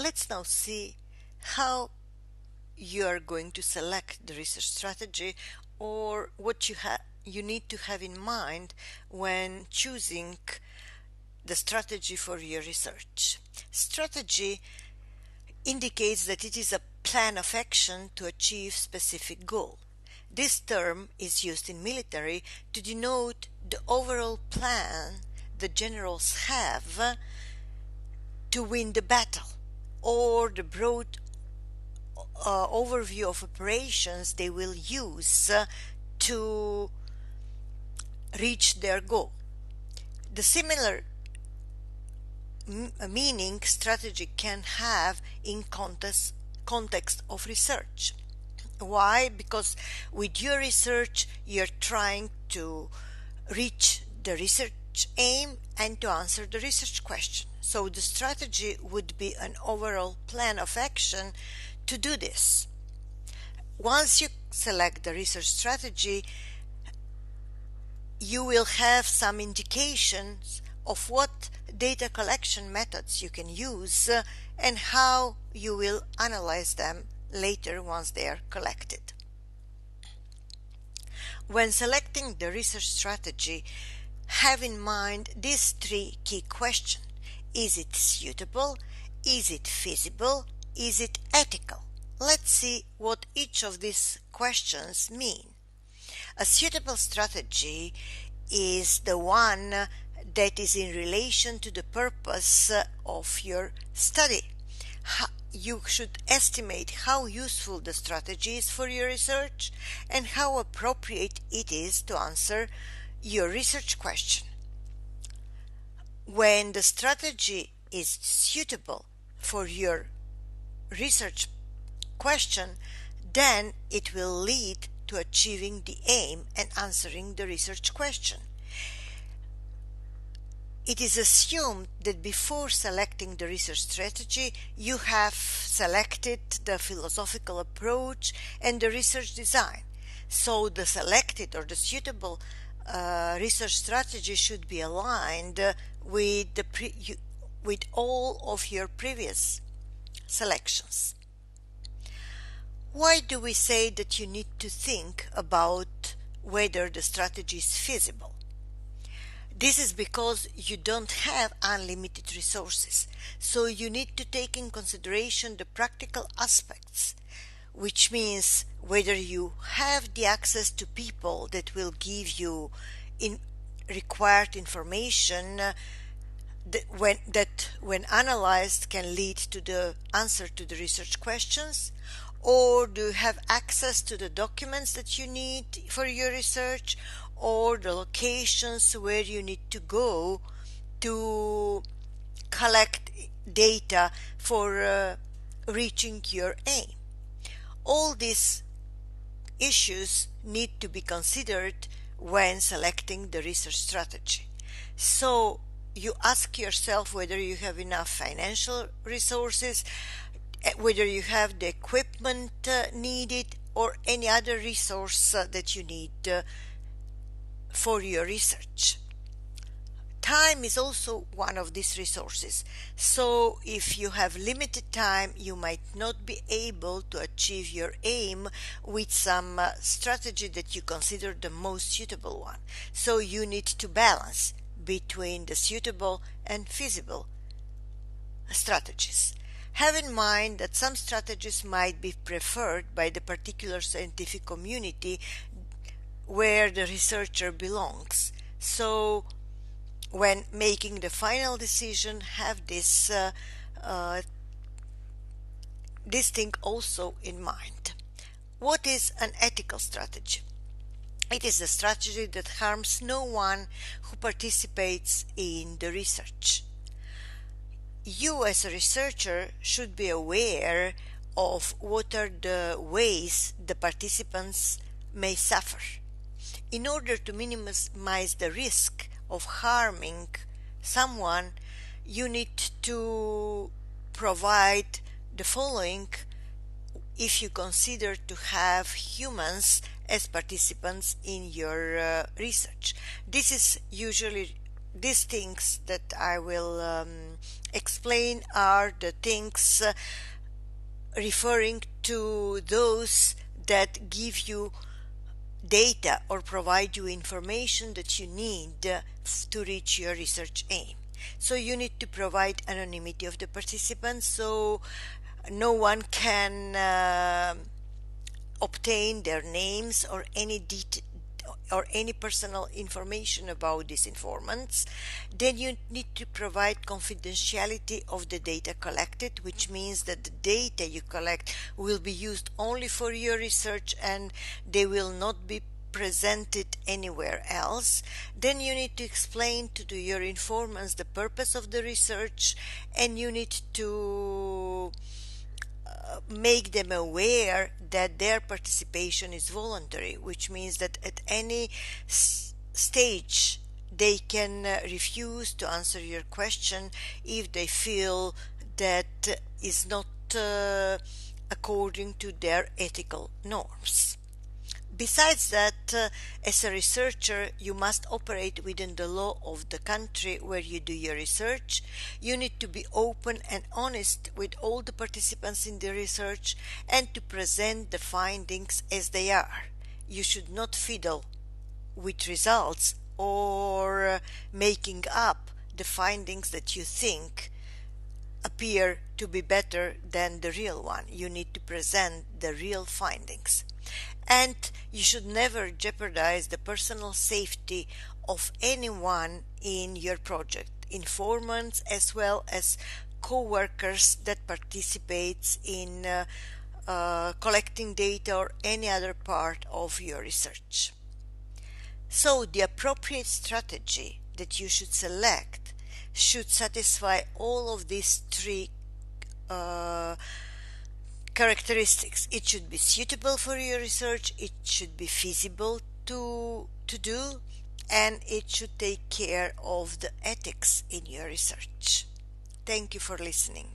Let's now see how you are going to select the research strategy, or what you need to have in mind when choosing the strategy for your research. Strategy indicates that it is a plan of action to achieve specific goal. This term is used in military to denote the overall plan the generals have to win the battle, or the broad overview of operations they will use to reach their goal. The similar meaning strategy can have in context of research. Why? Because with your research you're trying to reach the research aim and to answer the research question. So the strategy would be an overall plan of action to do this. Once you select the research strategy, you will have some indications of what data collection methods you can use and how you will analyze them later once they are collected. When selecting the research strategy, have in mind these three key questions. Is it suitable? Is it feasible? Is it ethical? Let's see what each of these questions mean. A suitable strategy is the one that is in relation to the purpose of your study. You should estimate how useful the strategy is for your research and how appropriate it is to answer your research question. When the strategy is suitable for your research question, then it will lead to achieving the aim and answering the research question. It is assumed that before selecting the research strategy, you have selected the philosophical approach and the research design. So the selected or the suitable research strategy should be aligned with with all of your previous selections. Why do we say that you need to think about whether the strategy is feasible? This is because you don't have unlimited resources, so you need to take in consideration the practical aspects, which means whether you have the access to people that will give you required information that when analyzed can lead to the answer to the research questions, or do you have access to the documents that you need for your research, or the locations where you need to go to collect data for reaching your aim. All these issues need to be considered when selecting the research strategy. So you ask yourself whether you have enough financial resources, whether you have the equipment needed, or any other resource that you need for your research. Time is also one of these resources. So if you have limited time, you might not be able to achieve your aim with some strategy that you consider the most suitable one. So you need to balance between the suitable and feasible strategies. Have in mind that some strategies might be preferred by the particular scientific community where the researcher belongs. So when making the final decision, have this thing also in mind. What is an ethical strategy? It is a strategy that harms no one who participates in the research. You as a researcher should be aware of what are the ways the participants may suffer. In order to minimize the risk of harming someone, you need to provide the following if you consider to have humans as participants in your research. This is usually these things that I will explain are the things referring to those that give you data or provide you information that you need to reach your research aim. So you need to provide anonymity of the participants, so no one can obtain their names or any personal information about these informants. Then you need to provide confidentiality of the data collected, which means that the data you collect will be used only for your research and they will not be presented anywhere else. Then you need to explain to your informants the purpose of the research, and you need to make them aware that their participation is voluntary, which means that at any stage they can refuse to answer your question if they feel that is not according to their ethical norms. Besides that, as a researcher, you must operate within the law of the country where you do your research. You need to be open and honest with all the participants in the research and to present the findings as they are. You should not fiddle with results or making up the findings that you think appear to be better than the real one. You need to present the real findings. And you should never jeopardize the personal safety of anyone in your project, informants as well as co-workers that participates in collecting data or any other part of your research. So the appropriate strategy that you should select should satisfy all of these three characteristics. It should be suitable for your research, it should be feasible to do, and it should take care of the ethics in your research. Thank you for listening.